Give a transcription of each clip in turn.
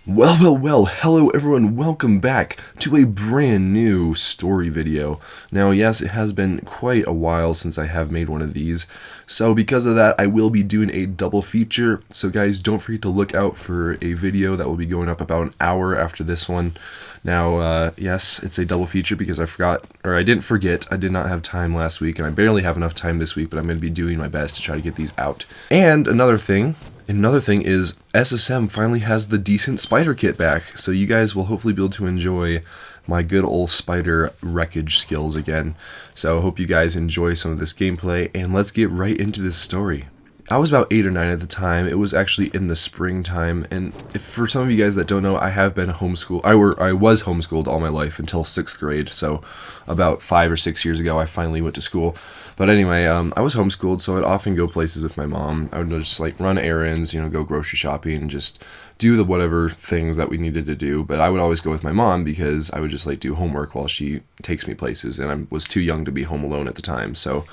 Well, hello everyone, welcome back to a brand new story video. Now, yes, it has been quite a while since I have made one of these, so because of that, I will be doing a double feature. So guys, don't forget to look out for a video that will be going up about an hour after this one. Now, yes, it's a double feature because I didn't forget, I did not have time last week, and I barely have enough time this week, but I'm going to be doing my best to try to get these out. And another thing is SSM finally has the decent spider kit back, so you guys will hopefully be able to enjoy my good old spider wreckage skills again. So I hope you guys enjoy some of this gameplay, and let's get right into this story. I was about 8 or 9 at the time. It was actually in the springtime, and for some of you guys that don't know, I have been homeschooled. I was homeschooled all my life until 6th grade, so about 5 or 6 years ago I finally went to school. But anyway, I was homeschooled, so I'd often go places with my mom. I would just like run errands, go grocery shopping, just do the whatever things that we needed to do. But I would always go with my mom because I would just like do homework while she takes me places, and I was too young to be home alone at the time. So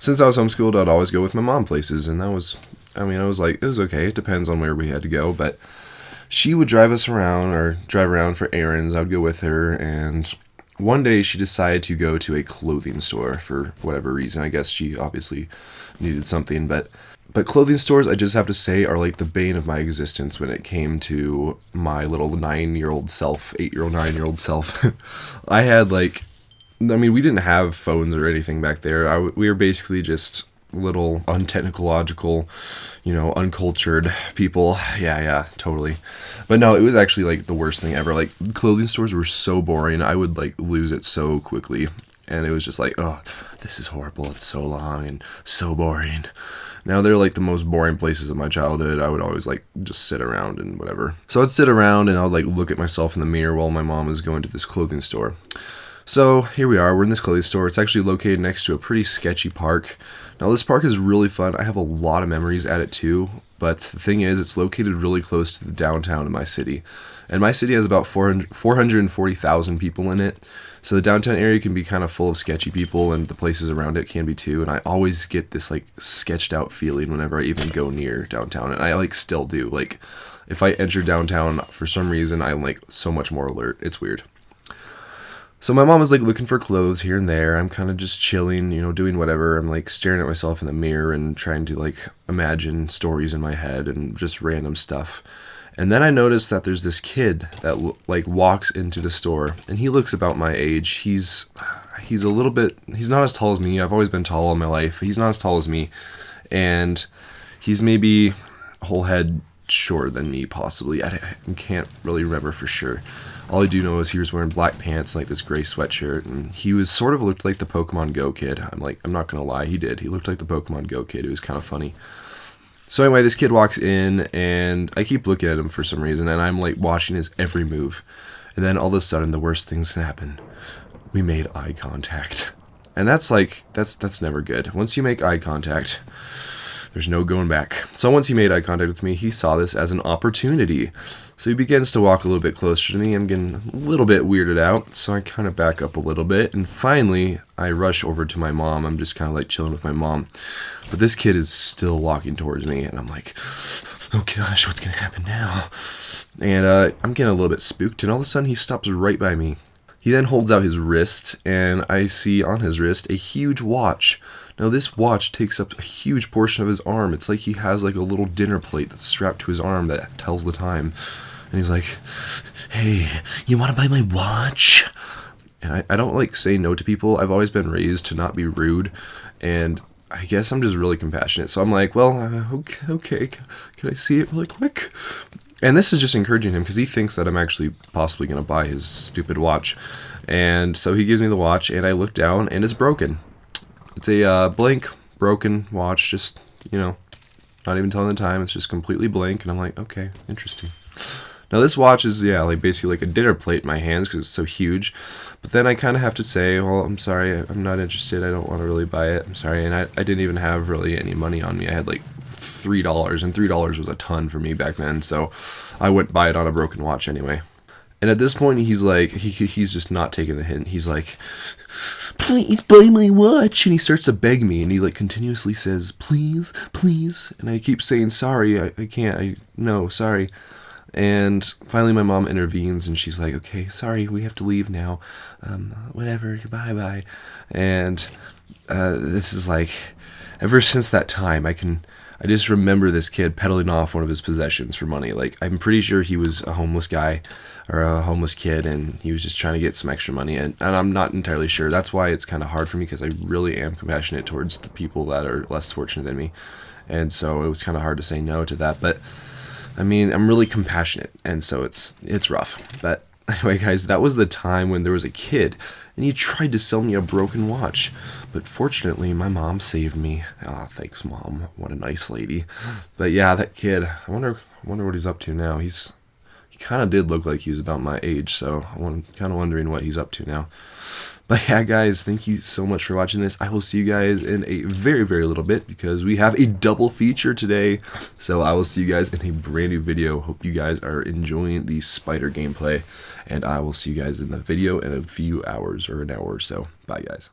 since I was homeschooled, I'd always go with my mom places, and it was okay. It depends on where we had to go, but she would drive around for errands. I would go with her, and one day she decided to go to a clothing store for whatever reason. I guess she obviously needed something, but clothing stores, I just have to say, are like the bane of my existence when it came to my little 9-year-old self, 8-year-old, 9-year-old self. We didn't have phones or anything back there. We were basically just little untechnological, uncultured people. Yeah, totally. But no, it was actually like the worst thing ever. Like, clothing stores were so boring. I would like lose it so quickly. And it was just like, oh, this is horrible. It's so long and so boring. Now they're like the most boring places of my childhood. I would always like just sit around and whatever. So I'd sit around and I would like look at myself in the mirror while my mom was going to this clothing store. So here we are, we're in this clothing store. It's actually located next to a pretty sketchy park. Now this park is really fun. I have a lot of memories at it too, but the thing is, it's located really close to the downtown of my city. And my city has about 440,000 people in it. So the downtown area can be kind of full of sketchy people, and the places around it can be too. And I always get this like sketched out feeling whenever I even go near downtown. And I like still do. Like, if I enter downtown, for some reason, I'm like so much more alert. It's weird. So my mom was like looking for clothes here and there. I'm kind of just chilling, doing whatever. I'm like staring at myself in the mirror and trying to like imagine stories in my head and just random stuff. And then I noticed that there's this kid that like walks into the store, and he looks about my age. He's not as tall as me. I've always been tall all my life. He's not as tall as me, and he's maybe a whole head shorter than me, possibly. I can't really remember for sure. All I do know is he was wearing black pants and like this gray sweatshirt, and he was sort of looked like the Pokemon Go kid. I'm not gonna lie, he did. He looked like the Pokemon Go kid. It was kind of funny. So anyway, this kid walks in, and I keep looking at him for some reason, and I'm like watching his every move. And then all of a sudden, the worst things can happen. We made eye contact, and that's never good. Once you make eye contact, there's no going back. So once he made eye contact with me, he saw this as an opportunity. So he begins to walk a little bit closer to me. I'm getting a little bit weirded out, so I kind of back up a little bit. And finally, I rush over to my mom. I'm just kind of like chilling with my mom. But this kid is still walking towards me, and I'm like, oh gosh, what's going to happen now? And I'm getting a little bit spooked, and all of a sudden he stops right by me. He then holds out his wrist, and I see on his wrist a huge watch. Now, this watch takes up a huge portion of his arm. It's like he has like a little dinner plate that's strapped to his arm that tells the time. And he's like, hey, you want to buy my watch? And I don't like say no to people. I've always been raised to not be rude, and I guess I'm just really compassionate. So I'm like, well, okay, can I see it really quick? And this is just encouraging him because he thinks that I'm actually possibly going to buy his stupid watch. And so he gives me the watch, and I look down, and it's broken. It's a blank, broken watch, just, not even telling the time. It's just completely blank, and I'm like, okay, interesting. Now, this watch is, basically like a dinner plate in my hands because it's so huge. But then I kind of have to say, well, I'm sorry, I'm not interested. I don't want to really buy it. I'm sorry. And I didn't even have really any money on me. I had like $3, and $3 was a ton for me back then. So I wouldn't buy it on a broken watch anyway. And at this point, he's like, he's just not taking the hint. He's like, please buy my watch. And he starts to beg me, and he like continuously says, please. And I keep saying, sorry, I can't. No, sorry. And finally my mom intervenes and she's like, okay, sorry, we have to leave now. Whatever, bye bye. And this is like, ever since that time, I just remember this kid peddling off one of his possessions for money. Like, I'm pretty sure he was a homeless guy or a homeless kid, and he was just trying to get some extra money. And I'm not entirely sure. That's why it's kind of hard for me, because I really am compassionate towards the people that are less fortunate than me. And so it was kind of hard to say no to that. But I mean, I'm really compassionate, and so it's rough. But anyway, guys, that was the time when there was a kid, and he tried to sell me a broken watch. But fortunately, my mom saved me. Ah, thanks, Mom. What a nice lady. But yeah, that kid, I wonder what he's up to now. He kind of did look like he was about my age, so I'm kind of wondering what he's up to now. But yeah, guys, thank you so much for watching this. I will see you guys in a very, very little bit, because we have a double feature today. So I will see you guys in a brand new video. Hope you guys are enjoying the spider gameplay, and I will see you guys in the video in a few hours or an hour or so. Bye, guys.